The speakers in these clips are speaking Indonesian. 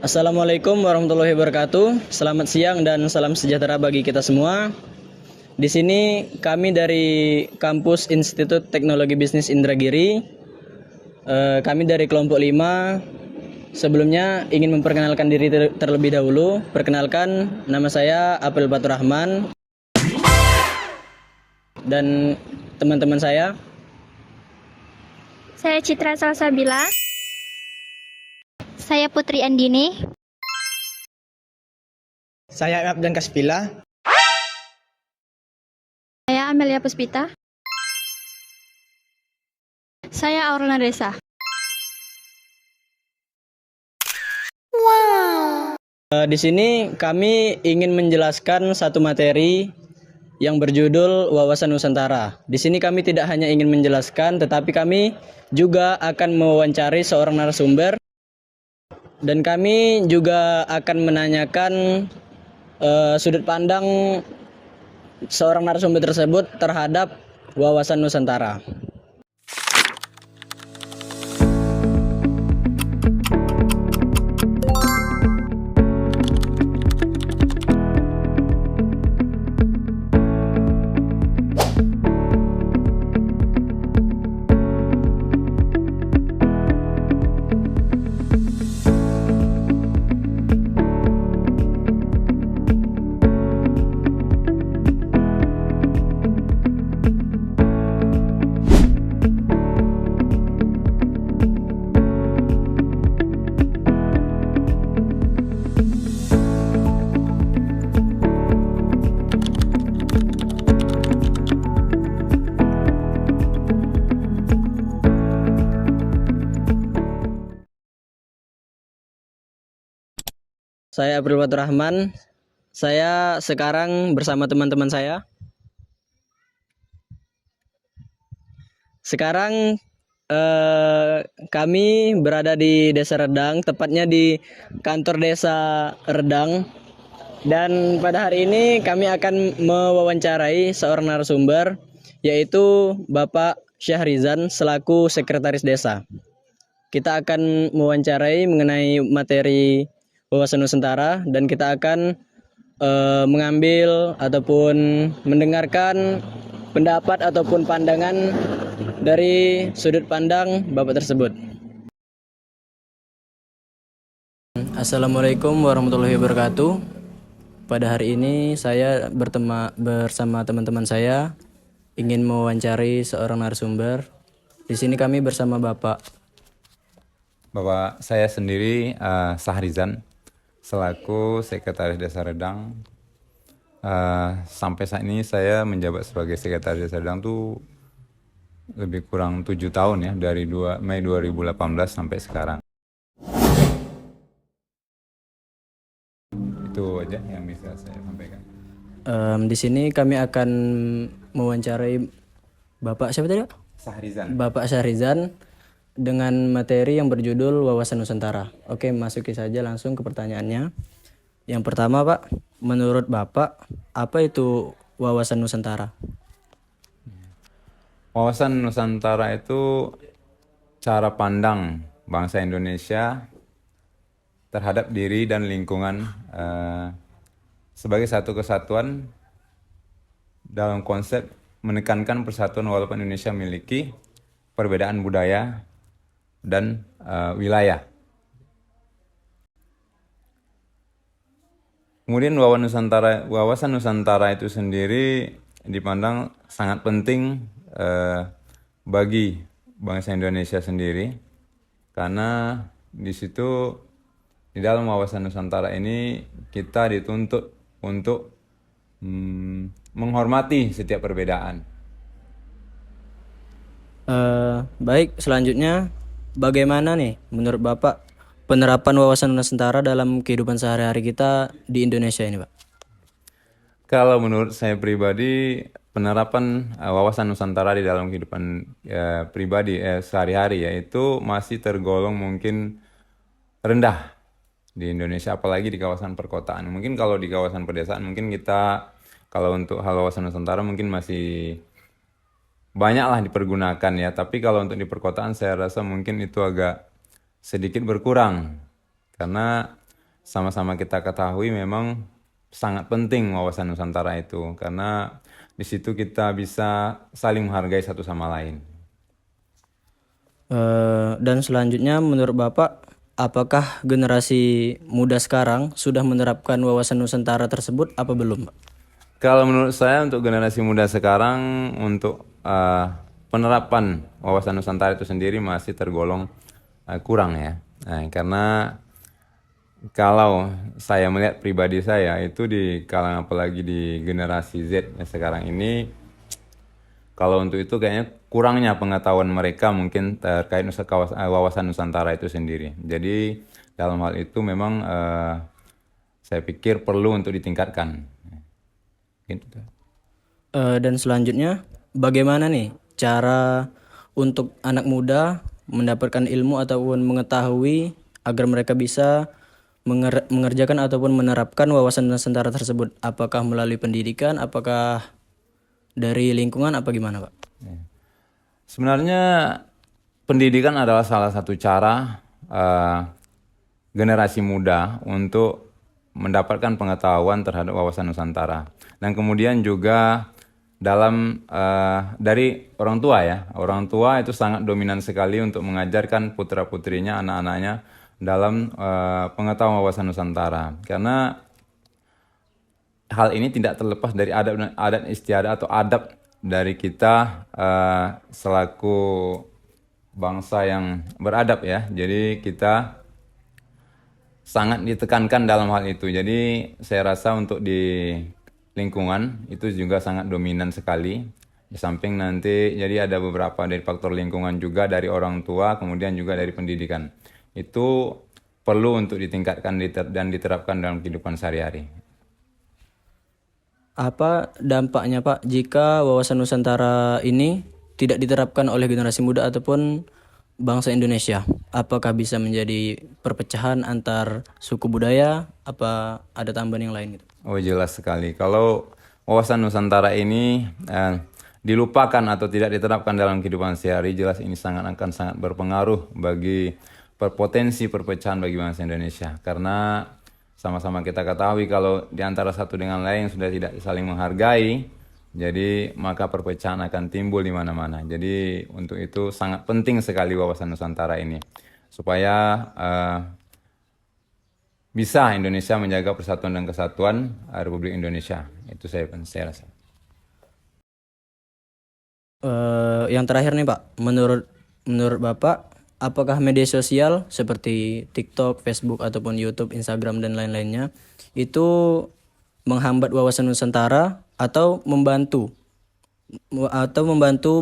Assalamualaikum warahmatullahi wabarakatuh. Selamat siang dan salam sejahtera bagi kita semua. Di sini kami dari kampus Institut Teknologi Bisnis Indragiri. Kami dari kelompok 5. Sebelumnya ingin memperkenalkan diri terlebih dahulu. Perkenalkan, nama saya Apel Batur Rahman dan teman-teman saya. Saya Citra Salsabila. Saya Putri Andini. Saya Abdan Kaspila. Saya Amelia Puspita. Saya Aurona Desa. Di sini kami ingin menjelaskan satu materi yang berjudul Wawasan Nusantara. Di sini kami tidak hanya ingin menjelaskan, tetapi kami juga akan mewawancari seorang narasumber dan kami juga akan menanyakan sudut pandang seorang narasumber tersebut terhadap wawasan Nusantara. Saya April Batur Rahman. Saya sekarang bersama teman-teman saya. Sekarang kami berada di Desa Redang, tepatnya di kantor Desa Redang. Dan pada hari ini kami akan mewawancarai seorang narasumber, yaitu Bapak Syahrizan selaku Sekretaris Desa. Kita akan mewawancarai mengenai materi Wawasan Nusantara dan kita akan mengambil ataupun mendengarkan pendapat ataupun pandangan dari sudut pandang Bapak tersebut. Assalamualaikum warahmatullahi wabarakatuh. Pada hari ini saya bersama teman-teman saya ingin mewawancari seorang narasumber. Di sini kami bersama Bapak Saya sendiri Syahrizan selaku Sekretaris Desa Redang. Sampai saat ini saya menjabat sebagai Sekretaris Desa Redang tuh lebih kurang 7 tahun ya, dari Mei 2018 sampai sekarang. Itu aja yang bisa saya sampaikan. Di sini kami akan mewawancarai Bapak siapa tadi? Syahrizan. Bapak Syahrizan dengan materi yang berjudul Wawasan Nusantara. Oke, masuki saja langsung ke pertanyaannya. Yang pertama, Pak, menurut Bapak, apa itu Wawasan Nusantara? Wawasan Nusantara itu cara pandang bangsa Indonesia terhadap diri dan lingkungan sebagai satu kesatuan dalam konsep menekankan persatuan walaupun Indonesia memiliki perbedaan budaya dan wilayah. Kemudian wawasan Nusantara itu sendiri dipandang sangat penting bagi bangsa Indonesia sendiri, karena di situ di dalam wawasan Nusantara ini kita dituntut untuk menghormati setiap perbedaan. Baik, selanjutnya bagaimana nih menurut Bapak penerapan Wawasan Nusantara dalam kehidupan sehari-hari kita di Indonesia ini, Pak? Kalau menurut saya pribadi, penerapan wawasan Nusantara di dalam kehidupan pribadi sehari-hari yaitu masih tergolong mungkin rendah di Indonesia, apalagi di kawasan perkotaan. Mungkin kalau di kawasan pedesaan mungkin kita, kalau untuk hal wawasan Nusantara mungkin masih banyaklah dipergunakan ya, tapi kalau untuk di perkotaan saya rasa mungkin itu agak sedikit berkurang, karena sama-sama kita ketahui memang sangat penting wawasan Nusantara itu, karena di situ kita bisa saling menghargai satu sama lain. Dan selanjutnya menurut Bapak, apakah generasi muda sekarang sudah menerapkan wawasan Nusantara tersebut apa belum, Pak? Kalau menurut saya untuk generasi muda sekarang untuk penerapan wawasan Nusantara itu sendiri masih tergolong kurang ya. Nah, karena kalau saya melihat pribadi saya itu di kalangan apalagi di generasi Z yang sekarang ini, kalau untuk itu kayaknya kurangnya pengetahuan mereka mungkin terkait wawasan Nusantara itu sendiri. Jadi dalam hal itu memang saya pikir perlu untuk ditingkatkan. Gitu. Dan selanjutnya, bagaimana nih cara untuk anak muda mendapatkan ilmu ataupun mengetahui agar mereka bisa mengerjakan ataupun menerapkan wawasan Nusantara tersebut? Apakah melalui pendidikan, apakah dari lingkungan, apa gimana, Pak? Sebenarnya pendidikan adalah salah satu cara generasi muda untuk mendapatkan pengetahuan terhadap wawasan Nusantara. Dan kemudian juga dalam dari orang tua ya. Orang tua itu sangat dominan sekali untuk mengajarkan putra-putrinya, anak-anaknya dalam pengetahuan wawasan Nusantara. Karena hal ini tidak terlepas dari adat istiadat atau adab dari kita selaku bangsa yang beradab ya. Jadi kita sangat ditekankan dalam hal itu. Jadi saya rasa untuk di lingkungan itu juga sangat dominan sekali. Di samping nanti jadi ada beberapa dari faktor lingkungan juga, dari orang tua, kemudian juga dari pendidikan. Itu perlu untuk ditingkatkan dan diterapkan dalam kehidupan sehari-hari. Apa dampaknya, Pak, jika wawasan Nusantara ini tidak diterapkan oleh generasi muda ataupun bangsa Indonesia? Apakah bisa menjadi perpecahan antar suku budaya? Apa ada tambahan yang lain gitu? Oh, jelas sekali. Kalau wawasan Nusantara ini dilupakan atau tidak diterapkan dalam kehidupan sehari, jelas ini akan sangat berpengaruh bagi potensi perpecahan bagi bangsa Indonesia. Karena sama-sama kita ketahui kalau di antara satu dengan lain sudah tidak saling menghargai, jadi maka perpecahan akan timbul di mana-mana. Jadi untuk itu sangat penting sekali wawasan Nusantara ini, supaya bisa Indonesia menjaga persatuan dan kesatuan Republik Indonesia. Itu saya rasa. Yang terakhir nih, Pak, menurut Bapak, apakah media sosial seperti TikTok, Facebook ataupun YouTube, Instagram dan lain-lainnya itu menghambat wawasan Nusantara atau membantu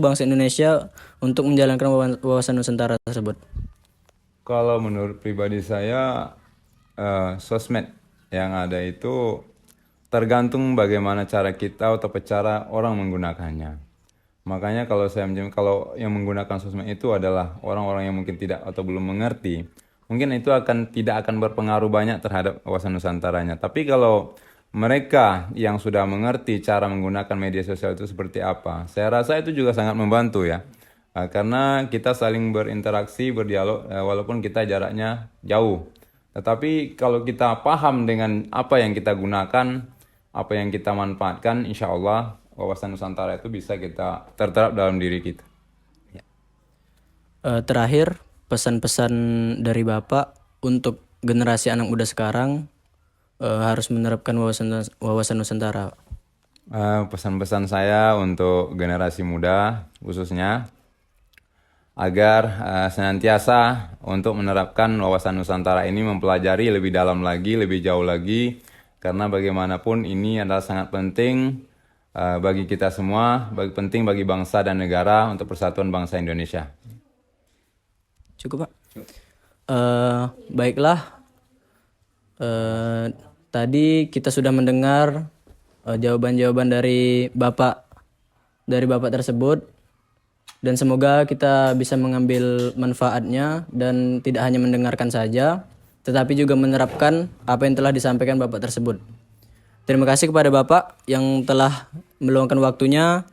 bangsa Indonesia untuk menjalankan wawasan Nusantara tersebut? Kalau menurut pribadi saya, sosmed yang ada itu tergantung bagaimana cara kita atau cara orang menggunakannya. Makanya kalau yang menggunakan sosmed itu adalah orang-orang yang mungkin tidak atau belum mengerti, mungkin itu tidak akan berpengaruh banyak terhadap wawasan Nusantaranya. Tapi kalau mereka yang sudah mengerti cara menggunakan media sosial itu seperti apa, saya rasa itu juga sangat membantu ya. Karena kita saling berinteraksi, berdialog, walaupun kita jaraknya jauh. Tetapi kalau kita paham dengan apa yang kita gunakan, apa yang kita manfaatkan, insya Allah wawasan Nusantara itu bisa kita terterap dalam diri kita. Ya. Terakhir, pesan-pesan dari Bapak untuk generasi anak muda sekarang harus menerapkan wawasan Nusantara. Pesan-pesan saya untuk generasi muda khususnya agar senantiasa untuk menerapkan wawasan Nusantara ini, mempelajari lebih dalam lagi, lebih jauh lagi, karena bagaimanapun ini adalah sangat penting bagi kita semua, penting bagi bangsa dan negara untuk persatuan bangsa Indonesia. Cukup, Pak. Baiklah, tadi kita sudah mendengar jawaban-jawaban dari Bapak tersebut, dan semoga kita bisa mengambil manfaatnya dan tidak hanya mendengarkan saja, tetapi juga menerapkan apa yang telah disampaikan Bapak tersebut. Terima kasih kepada Bapak yang telah meluangkan waktunya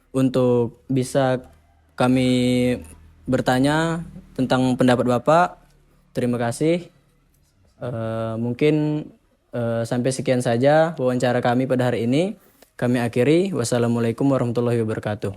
untuk bisa kami bertanya tentang pendapat Bapak. Terima kasih. Mungkin sampai sekian saja wawancara kami pada hari ini. Kami akhiri. Wassalamualaikum warahmatullahi wabarakatuh.